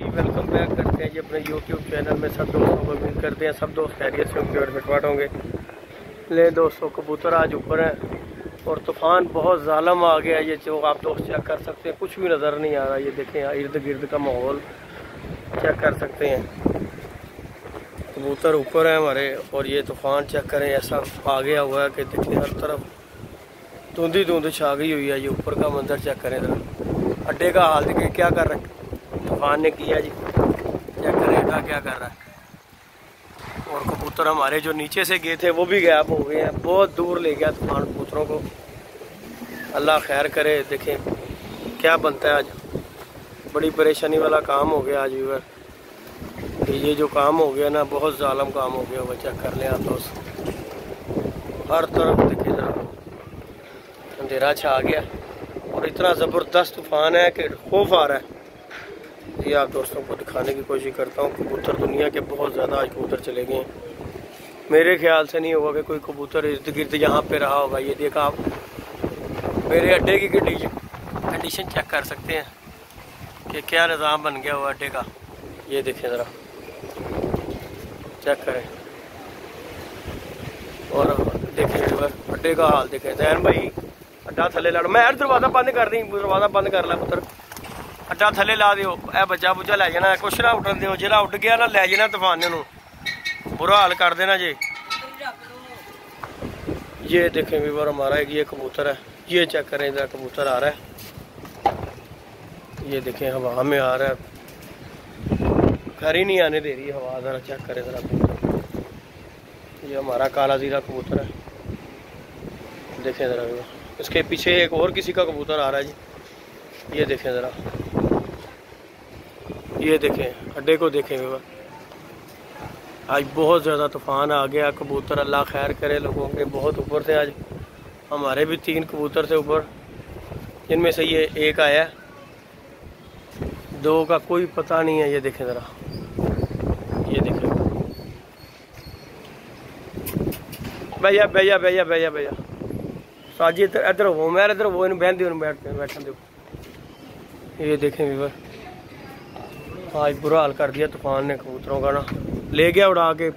Welcome back करते हैं जी अपने यूट्यूब चैनल में। सब दोस्तों को उम्मीद करते हैं सब दोस्त खैरियत से उनके और मिटवाट होंगे। ले दोस्तों, कबूतर आज ऊपर हैं और तूफ़ान बहुत ज़ालम आ गया। ये जो आप दोस्त चेक कर सकते हैं, कुछ भी नज़र नहीं आ रहा। ये देखें इर्द गिर्द का माहौल चेक कर सकते हैं। कबूतर ऊपर है हमारे और ये तूफ़ान चेक करें ऐसा आ गया हुआ है कि देखिए हर तरफ धुंधी धुंध छा गई हुई है। ये ऊपर का मंजर चेक करें जरा। अड्डे का हाल देखिए क्या कर रहे हैं तूफान ने किया जी। चेक करेगा क्या कर रहा है। और कबूतर हमारे जो नीचे से गए थे वो भी गायब हो गए हैं। बहुत दूर ले गया तूफान कबूतरों को। अल्लाह खैर करे। देखें क्या बनता है आज। बड़ी परेशानी वाला काम हो गया आज भी। ये जो काम हो गया ना, बहुत ज़ालम काम हो गया। वो चेक कर लें आप दोस्त। हर तरफ देखिए जरा अंधेरा छा गया और इतना ज़बरदस्त तूफान है कि खौफ आ रहा है। ये आप दोस्तों को दिखाने की कोशिश करता हूँ। कबूतर दुनिया के बहुत ज़्यादा आज कबूतर चले गए हैं। मेरे ख्याल से नहीं होगा कि कोई कबूतर इर्द गिर्द यहाँ पे रहा होगा। ये देखा आप मेरे अड्डे की कंडीशन चेक कर सकते हैं कि क्या निज़ाम बन गया हुआ अड्डे का। ये देखें ज़रा, चेक करें और देखें अड्डे का हाल देखें। जैन भाई अड्डा थले लड़, मैं दरवाज़ा बंद कर दी। दरवाज़ा बंद कर ला पुत्र। अड्डा थले ला दियो। ए बच्चा बुच्चा लै जाना, कुछ ना उठन दियो। जिहड़ा उठ गया ना लै जाना तूफान नूं, बुरा हाल कर देना जी। ये देखें व्यूअर हमारा ये कबूतर है। ये चेक करें इधर कबूतर आ रहा है। ये देखें हवा में आ रहा है, घर ही नहीं आने दे रही हवा। ज़रा चेक करें ज़रा कबूतर। ये हमारा काला ज़ीरा कबूतर है। देखें ज़रा व्यूअर, इसके पीछे एक और किसी का कबूतर आ रहा है जी। ये देखें ज़रा, ये देखें अड्डे को देखें व्यूअर। आज बहुत ज़्यादा तूफ़ान आ गया। कबूतर अल्लाह खैर करे लोगों के बहुत ऊपर थे आज। हमारे भी 3 कबूतर थे ऊपर, जिनमें से ये एक आया, 2 का कोई पता नहीं है। ये देखें ज़रा, ये देखें भैया भैया भैया भैया भैया साजी इधर हो, मैं इधर वो इन बहन दो बैठन दो। ये देखें व्यूअर, आज बुरा हाल कर दिया तूफान ने कबूतरों का ना। ले गया उड़ा के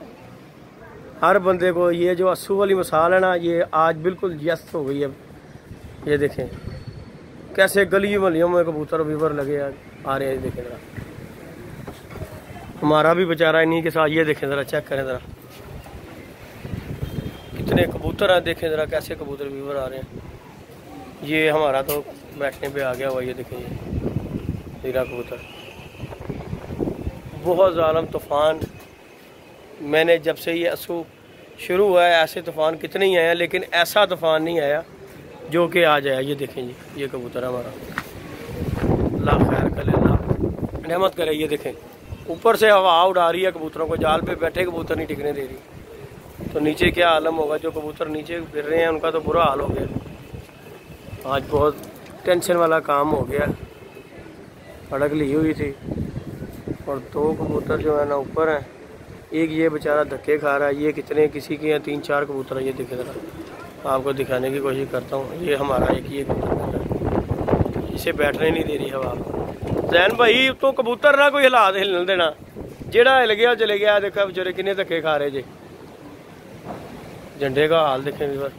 हर बंदे को। ये जो अस्सू वाली मिसाल है ना, ये आज बिल्कुल व्यस्त हो गई है। ये देखें कैसे गली मलियों में कबूतर व्यूअर लगे आ रहे हैं। देखें ज़रा, हमारा भी बेचारा इन्हीं के साथ। ये देखें ज़रा, चेक करें ज़रा कितने कबूतर हैं। देखें ज़रा कैसे कबूतर व्यूअर आ रहे हैं। ये हमारा तो बैठने पे आ गया हुआ। ये देखें ये हीरा कबूतर। बहुत ज़ालम तूफ़ान। मैंने जब से ये असू शुरू हुआ है ऐसे तूफ़ान कितने ही आए हैं, लेकिन ऐसा तूफ़ान नहीं आया जो कि आज आया। ये देखें जी, ये कबूतर हमारा। अल्लाह खैर करे, अल्लाह रहमत करे। ये देखें ऊपर से हवा उड़ा रही है कबूतरों को। जाल पे बैठे कबूतर नहीं टिकने दे रही, तो नीचे क्या आलम होगा। जो कबूतर नीचे फिर रहे हैं उनका तो बुरा हाल हो गया। आज बहुत टेंशन वाला काम हो गया। अड़क ली हुई थी और 2 कबूतर जो है ना ऊपर हैं। एक ये बेचारा धक्के खा रहा है। ये कितने किसी के यहाँ 3-4 कबूतर है। ये देखे ज़रा, आपको दिखाने की कोशिश करता हूँ। ये हमारा एक ये कबूतर, इसे बैठने नहीं दे रही हवा। जैन भाई तो कबूतर ना कोई हालात हिलन देना, जेड़ा हिल गया चले गया। देखा बेचारे किन्ने धक्के खा रहे जे। झंडे का हाल देखें व्यूअर,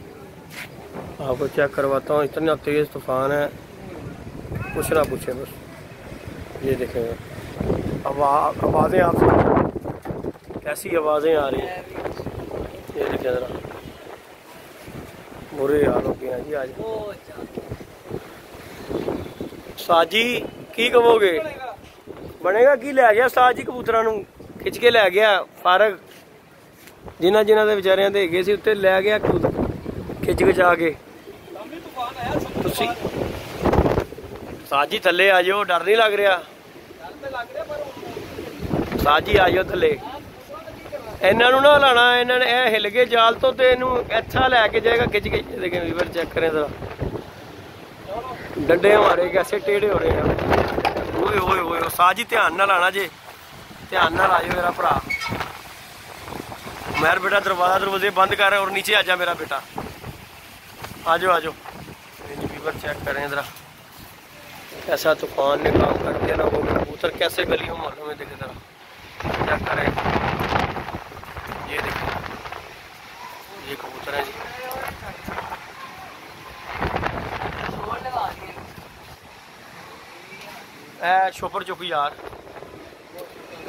आपको चेक करवाता हूँ। इतना तेज़ तूफान है कुछ ना पूछे बस। ये देखें आवाज़ें आप कैसी आवाज़ें आ रही हैं। ये देखें ज़रा, बुरे हाल हो गए हैं जी आज। साजी की कहोगे बनेगा की लै गया साजी कबूतरां नूं खिंच के लै गया। फारग जिन्हां जिन्हां दे बेचारियां दे गए सी उत्ते लै गया खिंच खिचा के। तुसी साजी थल्ले आ जाओ, डर नहीं लग रहा। साजी आ जाओ थल्ले। इन्हों ना हिलाना, इन्होंने हिल गए जाल तो इनू अच्छा लैके जाएगा खिंच के। देखें व्यूअर चेक करें जरा, डंडे हमारे कैसे टेढ़े हो रहे हैं। ओए ओए ओए साजी ध्यान ना लाना जे, ध्यान ना लाइयो मेरा भरा। मेरा बेटा दरवाजे बंद कर और नीचे आ जा मेरा बेटा। आ जाओ आ जाओ। व्यूअर चेक करें जरा, ऐसा तूफान ने काम कर दिया ना वो। कबूतर कैसे गलियों मोहल्लों में दिखे जरा, क्या करें। ये देखो ये कबूतर है जी। ਇਹ ਛੋਪਰ ਚੁੱਕ ਯਾਰ,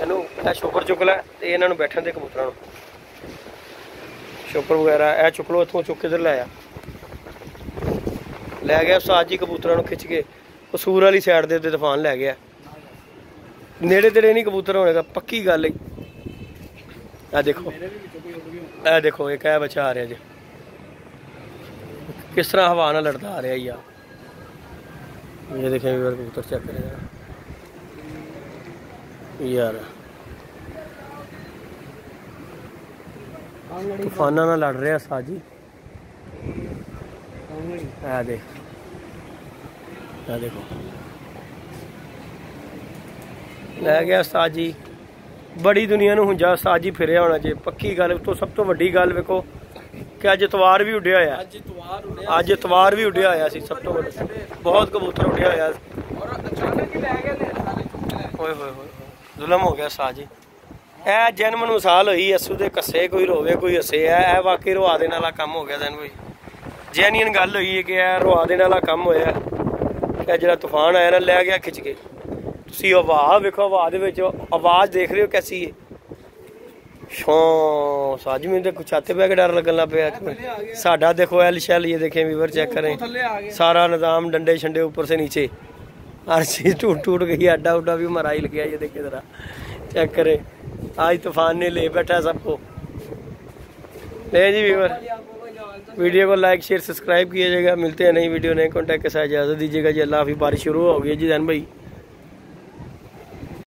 ਇਹਨੂੰ ਇਹ ਛੋਪਰ ਚੁੱਕ ਲੈ ਤੇ ਇਹਨਾਂ ਨੂੰ ਬੈਠਣ ਦੇ ਕਬੂਤਰਾਂ ਨੂੰ ਛੋਪਰ ਵਗੈਰਾ ਇਹ ਚੁੱਕ ਲੋ, ਇੱਥੋਂ ਚੁੱਕ ਕਿਧਰ ਲੈ ਗਿਆ ਉਸਤਾਦ ਜੀ ਕਬੂਤਰਾਂ ਨੂੰ ਖਿੱਚ ਕੇ ਕਸੂਰ ਵਾਲੀ ਸਾਈਡ ਦੇ ਉੱਤੇ ਤੂਫਾਨ ਲੈ ਗਿਆ। ਨੇੜੇ ਤੇੜੇ ਨਹੀਂ ਕਬੂਤਰ ਹੋਣੇਗਾ, ਪੱਕੀ ਗੱਲ ਹੈ। ਇਹ ਦੇਖੋ ਇੱਕ ਇਹ ਬੱਚਾ ਆ ਰਿਹਾ ਜੀ, किस तरह हवा ना लड़ता आ रहा है यार। ये देखें कबूतर चेक करें यार, तूफाना ना लड़ रहे साजी। देखो लै गया साजी, बड़ी दुनिया नूं हुंजा साजी फिरिया होना चाहिए, पक्की गल। तो सब तो वड्डी गल वेखो कि अज इतवार भी उड्डिया होया, अज इतवार भी उड्डिया होया सी। सब तो बहुत कबूतर उड्डिया होया, जुलम हो गया साजी। ए जन्म नूं साल होई असू दे कस्से, कोई रोवे कोई हसे। ए वाकई रुआ देने वाला काम हो गया। कोई जैनीन गल हुई है कि रुआ देने वाला काम होया। जो तूफान आया ना लै गया खिंच के। तुसीं हवा वेखो, हवा दे विच आवाज़ देख रहे हो कैसी है। शौं साज में तो छाते पे के डर लगन लग पे। साडा देखो एल शैल, ये देखें व्यूअर चेक करें, सारा निज़ाम डंडे शंडे ऊपर से नीचे हर चीज़ टूट गई, अड्डा उड्डा भी मरा ही लग गया। ये देखे ज़रा चेक करें, आज तूफान ने ले बैठा सबको। ले जी व्यूअर, वीडियो को लाइक शेयर सब्सक्राइब कीजिएगा। मिलते हैं नई वीडियो नए कॉन्टैक्ट के साथ, इजाज़त दीजिएगा जी। अल्लाह हाफ़िज़। बारिश शुरू हो गई जी जैन भाई।